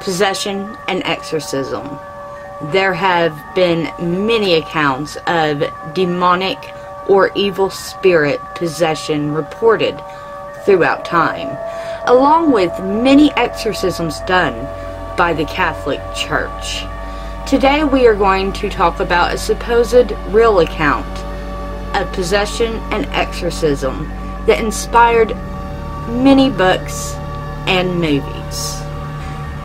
possession, and exorcism. There have been many accounts of demonic or evil spirit possession reported throughout time, along with many exorcisms done by the Catholic Church. Today we are going to talk about a supposed real account of possession and exorcism that inspired many books and movies.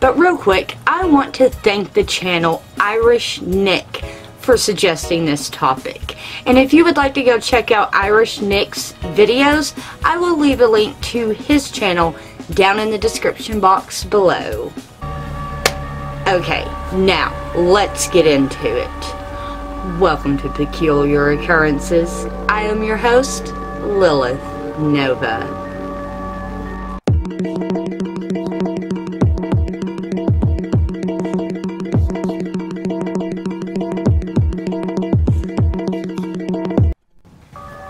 But real quick, I want to thank the channel Irish Nick for suggesting this topic. And if you would like to go check out Irish Nick's videos, I will leave a link to his channel down in the description box below. Okay, now let's get into it. Welcome to Peculiar Occurrences. I am your host, Lilith Nova.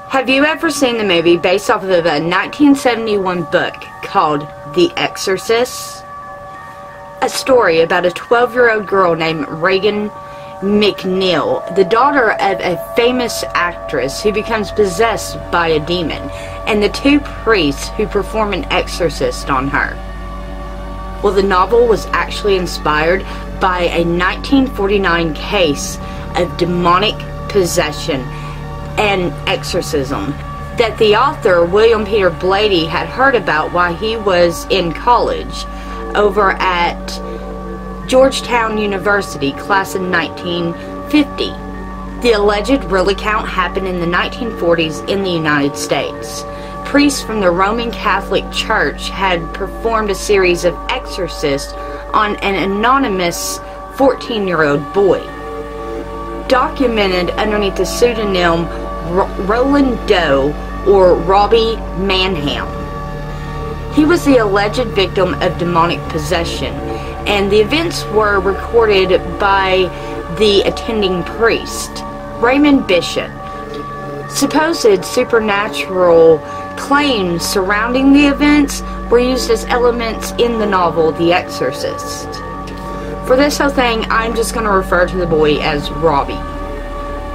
Have you ever seen the movie based off of a 1971 book called The Exorcists? A story about a 12-year-old girl named Regan McNeil, the daughter of a famous actress who becomes possessed by a demon, and the two priests who perform an exorcist on her. Well, the novel was actually inspired by a 1949 case of demonic possession and exorcism that the author, William Peter Blatty, had heard about while he was in college over at Georgetown University, class in 1950. The alleged real account happened in the 1940s in the United States. Priests from the Roman Catholic Church had performed a series of exorcists on an anonymous 14-year-old boy, documented underneath the pseudonym Roland Doe or Robbie Manham. He was the alleged victim of demonic possession, and the events were recorded by the attending priest, Raymond Bishop. Supposed supernatural claims surrounding the events were used as elements in the novel The Exorcist. For this whole thing, I'm just going to refer to the boy as Robbie.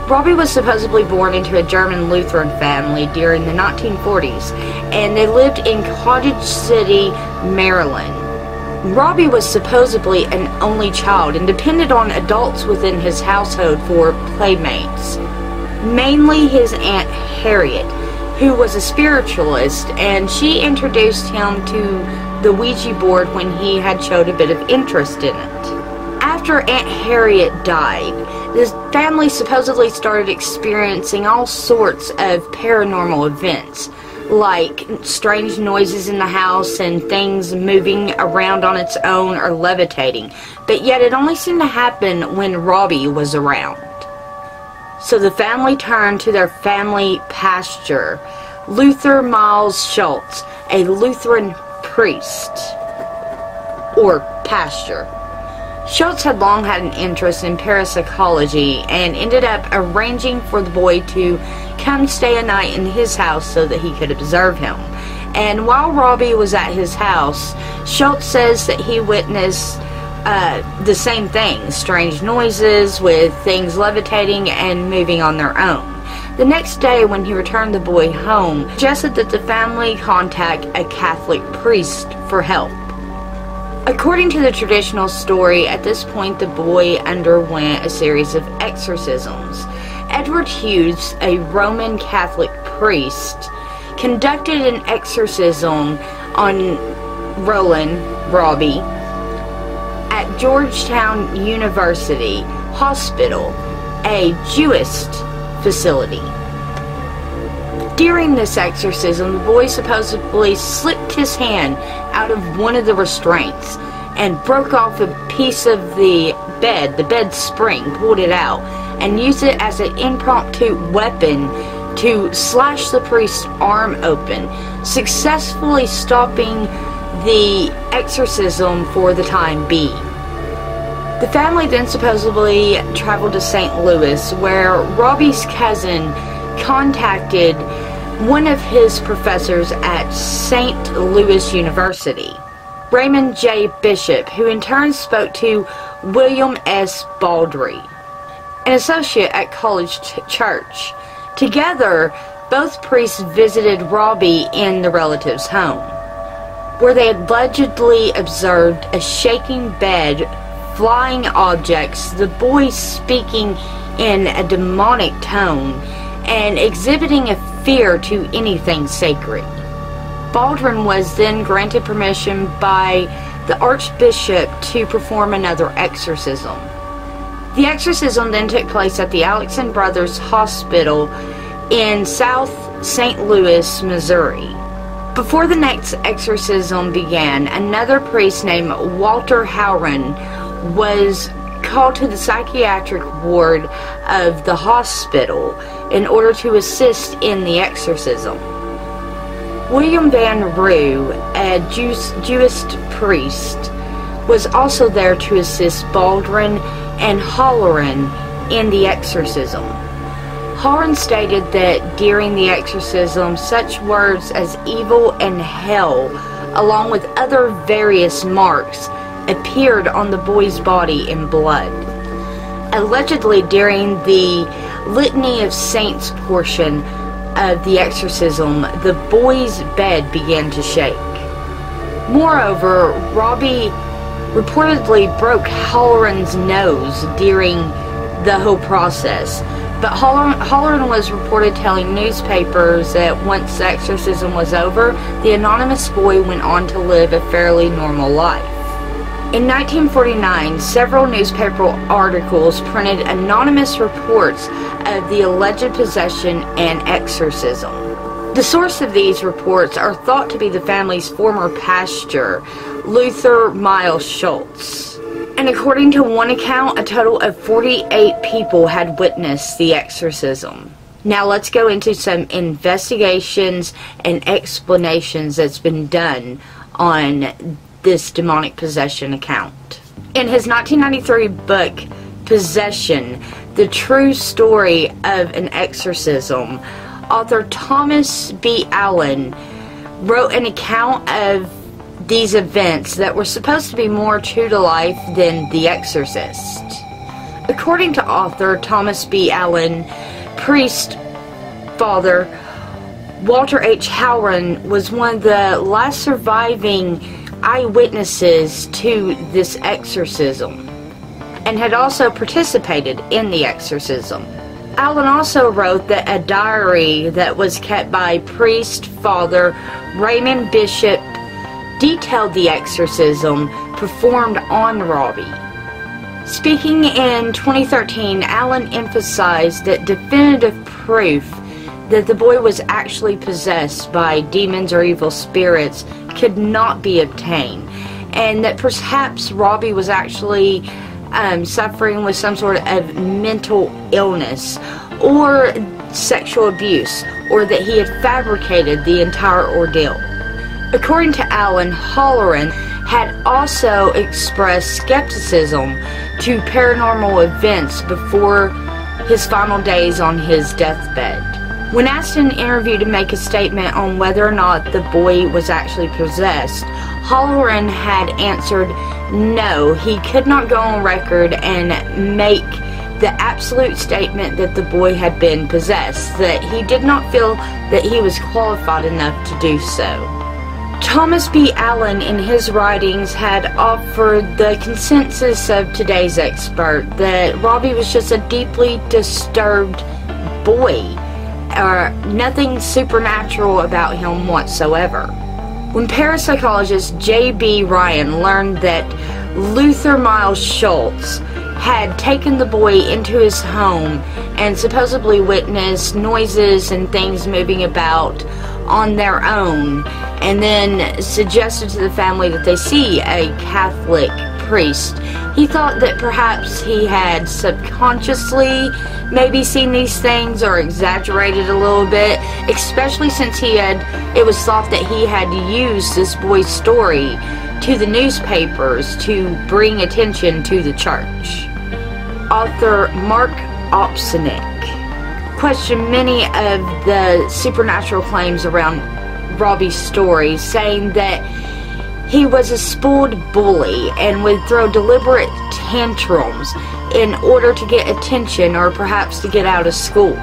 Robbie was supposedly born into a German Lutheran family during the 1940s, and they lived in Cottage City, Maryland. Robbie was supposedly an only child and depended on adults within his household for playmates, mainly his Aunt Harriet, who was a spiritualist, and she introduced him to the Ouija board when he had showed a bit of interest in it. After Aunt Harriet died, the family supposedly started experiencing all sorts of paranormal events, like strange noises in the house and things moving around on its own or levitating, but yet it only seemed to happen when Robbie was around. So the family turned to their family pastor, Luther Miles Schultz, a Lutheran priest, or pastor. Schultz had long had an interest in parapsychology and ended up arranging for the boy to come stay a night in his house so that he could observe him. And while Robbie was at his house, Schultz says that he witnessed the same thing, strange noises with things levitating and moving on their own. The next day, when he returned the boy home, suggested that the family contact a Catholic priest for help. According to the traditional story, at this point the boy underwent a series of exorcisms. Edward Hughes, a Roman Catholic priest, conducted an exorcism on Robbie at Georgetown University Hospital, a Jewish facility. During this exorcism, the boy supposedly slipped his hand out of one of the restraints and broke off a piece of the bed spring, pulled it out, and used it as an impromptu weapon to slash the priest's arm open, successfully stopping the exorcism for the time being. The family then supposedly traveled to St. Louis, where Robbie's cousin contacted one of his professors at St. Louis University. Raymond J. Bishop, who in turn spoke to William S. Baldry, an associate at College Church. Together, both priests visited Robbie in the relative's home, where they allegedly observed a shaking bed, flying objects, the boy speaking in a demonic tone, and exhibiting a fear to anything sacred. Baldwin was then granted permission by the Archbishop to perform another exorcism. The exorcism then took place at the Alex and Brothers Hospital in South St. Louis, Missouri. Before the next exorcism began, another priest named Walter Howren was called to the psychiatric ward of the hospital in order to assist in the exorcism. William Van Roo, a Jewish priest, was also there to assist Baldwin and Halloran in the exorcism. Halloran stated that during the exorcism, such words as evil and hell, along with other various marks, appeared on the boy's body in blood. Allegedly, during the Litany of Saints portion of the exorcism, the boy's bed began to shake. Moreover, Robbie reportedly broke Halloran's nose during the whole process, but Halloran was reported telling newspapers that once the exorcism was over, the anonymous boy went on to live a fairly normal life. In 1949, several newspaper articles printed anonymous reports of the alleged possession and exorcism. The source of these reports are thought to be the family's former pastor, Luther Miles Schultz. And according to one account, a total of 48 people had witnessed the exorcism. Now let's go into some investigations and explanations that's been done on this demonic possession account. In his 1993 book, Possession, The True Story of an Exorcism, author Thomas B. Allen wrote an account of these events that were supposed to be more true to life than The Exorcist. According to author Thomas B. Allen, priest Father Walter H. Howren was one of the last surviving eyewitnesses to this exorcism and had also participated in the exorcism. Allen also wrote that a diary that was kept by priest Father Raymond Bishop detailed the exorcism performed on Robbie. Speaking in 2013, Allen emphasized that definitive proof that the boy was actually possessed by demons or evil spirits could not be obtained, and that perhaps Robbie was actually suffering with some sort of mental illness or sexual abuse, or that he had fabricated the entire ordeal. According to Allen, Halloran had also expressed skepticism to paranormal events before his final days on his deathbed. When asked in an interview to make a statement on whether or not the boy was actually possessed, Halloran had answered no, he could not go on record and make the absolute statement that the boy had been possessed, that he did not feel that he was qualified enough to do so. Thomas B. Allen, in his writings, had offered the consensus of today's expert that Robbie was just a deeply disturbed boy, or nothing supernatural about him whatsoever. When parapsychologist J.B. Ryan learned that Luther Miles Schultz had taken the boy into his home and supposedly witnessed noises and things moving about on their own, and then suggested to the family that they see a Catholic priest, he thought that perhaps he had subconsciously maybe seen these things or exaggerated a little bit, especially since it was thought that he had used this boy's story to the newspapers to bring attention to the church. Author Mark Opsenick questioned many of the supernatural claims around Robbie's story, saying that he was a spoiled bully and would throw deliberate tantrums in order to get attention or perhaps to get out of school.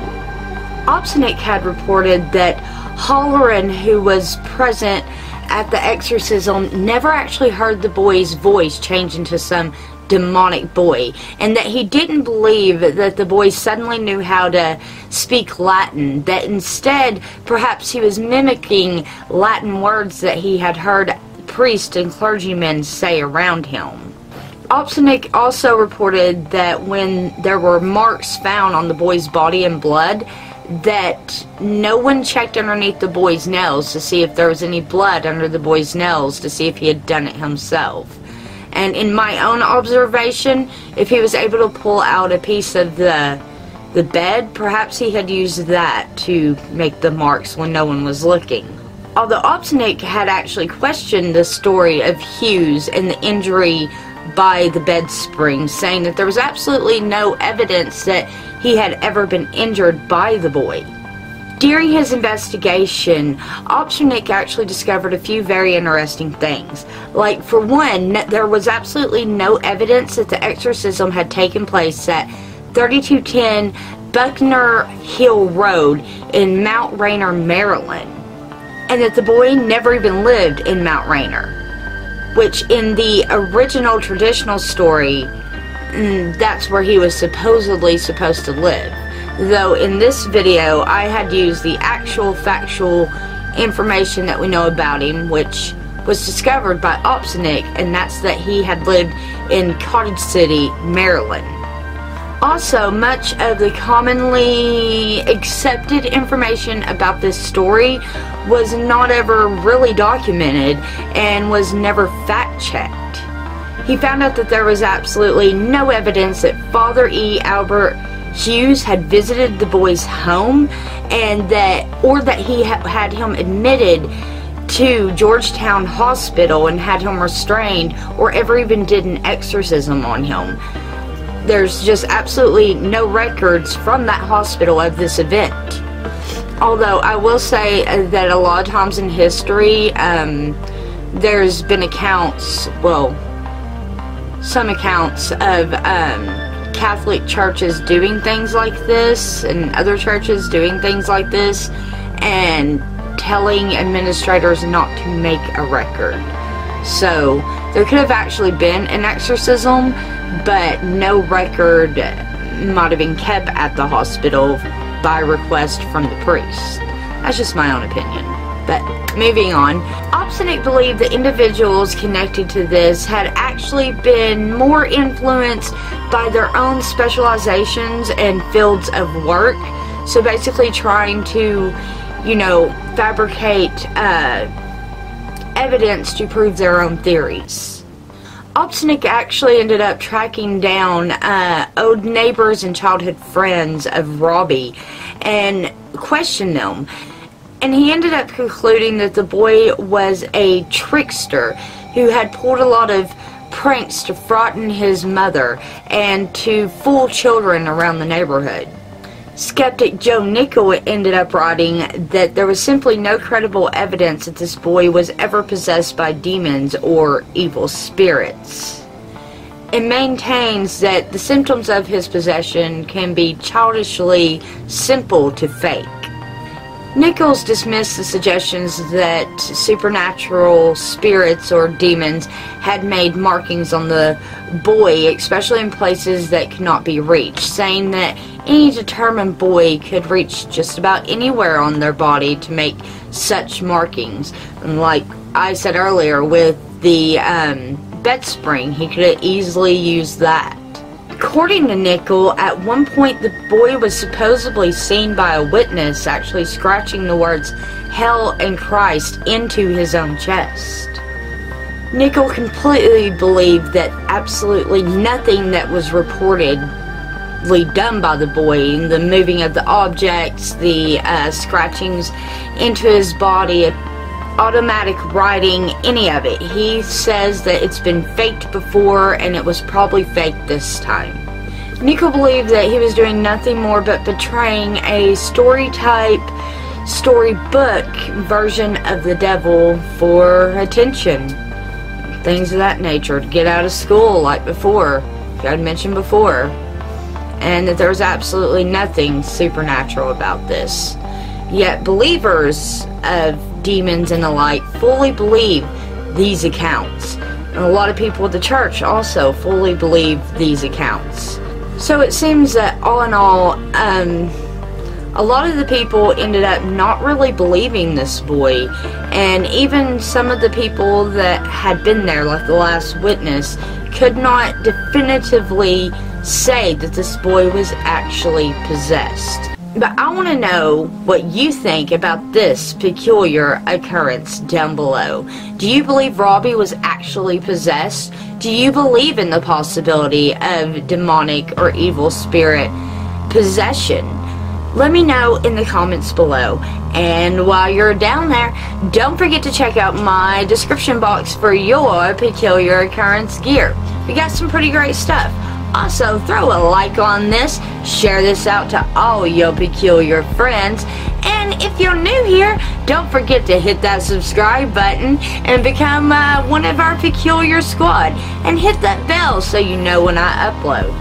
Opsenick had reported that Halloran, who was present at the exorcism, never actually heard the boy's voice change into some demonic boy, and that he didn't believe that the boy suddenly knew how to speak Latin, that instead perhaps he was mimicking Latin words that he had heard priests and clergymen say around him. Opsenick also reported that when there were marks found on the boy's body and blood, that no one checked underneath the boy's nails to see if there was any blood under the boy's nails to see if he had done it himself. And in my own observation, if he was able to pull out a piece of the bed, perhaps he had used that to make the marks when no one was looking. Although Opsenick had actually questioned the story of Hughes and the injury by the bed spring, saying that there was absolutely no evidence that he had ever been injured by the boy. During his investigation, Opsenick actually discovered a few very interesting things. Like, for one, there was absolutely no evidence that the exorcism had taken place at 3210 Buckner Hill Road in Mount Rainier, Maryland, and that the boy never even lived in Mount Rainier, which in the original traditional story, that's where he was supposedly supposed to live. Though in this video, I had used the actual factual information that we know about him, which was discovered by Opsenick, and that's that he had lived in Cottage City, Maryland. Also, much of the commonly accepted information about this story was not ever really documented and was never fact-checked. He found out that there was absolutely no evidence that Father E. Albert Hughes had visited the boy's home, and that he had him admitted to Georgetown Hospital and had him restrained, or ever even did an exorcism on him. There's just absolutely no records from that hospital of this event. Although I will say that a lot of times in history, there's been accounts, well, some accounts of Catholic churches doing things like this, and other churches doing things like this, and telling administrators not to make a record. So there could have actually been an exorcism, but no record might have been kept at the hospital by request from the priest. That's just my own opinion. But moving on, Opsenick believed that individuals connected to this had actually been more influenced by their own specializations and fields of work. So basically trying to, fabricate evidence to prove their own theories. Opsenick actually ended up tracking down old neighbors and childhood friends of Robbie and questioned them. And he ended up concluding that the boy was a trickster who had pulled a lot of pranks to frighten his mother and to fool children around the neighborhood. Skeptic Joe Nickel ended up writing that there was simply no credible evidence that this boy was ever possessed by demons or evil spirits. It maintains that the symptoms of his possession can be childishly simple to fake. Nichols dismissed the suggestions that supernatural spirits or demons had made markings on the boy, especially in places that could not be reached, saying that any determined boy could reach just about anywhere on their body to make such markings. And like I said earlier, with the bed spring, he could have easily used that. According to Nickel, at one point the boy was supposedly seen by a witness actually scratching the words "Hell" and "Christ" into his own chest. Nickel completely believed that absolutely nothing that was reportedly done by the boy, the moving of the objects, the scratchings into his body, automatic writing, any of it. He says that it's been faked before and it was probably faked this time. Nickel believed that he was doing nothing more but portraying a storybook version of the devil for attention. things of that nature, to get out of school like before, like I'd mentioned before, and that there was absolutely nothing supernatural about this. Yet believers of demons and the like fully believe these accounts. And a lot of people at the church also fully believe these accounts. So it seems that all in all, a lot of the people ended up not really believing this boy, and even some of the people that had been there, like the last witness, could not definitively say that this boy was actually possessed. But I want to know what you think about this peculiar occurrence down below. Do you believe Robbie was actually possessed? Do you believe in the possibility of demonic or evil spirit possession? Let me know in the comments below. And while you're down there, don't forget to check out my description box for your peculiar occurrence gear. We got some pretty great stuff. Also, throw a like on this, share this out to all your peculiar friends, and if you're new here, don't forget to hit that subscribe button and become one of our peculiar squad, and hit that bell so you know when I upload.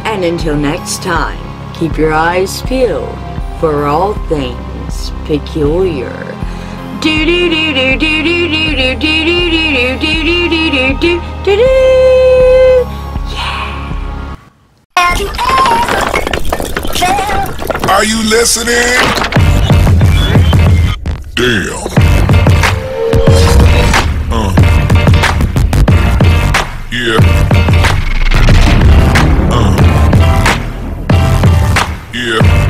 And until next time, keep your eyes peeled for all things peculiar. Do do do do do do do do do do do do do do do do. Are you listening? Damn. Yeah. Yeah.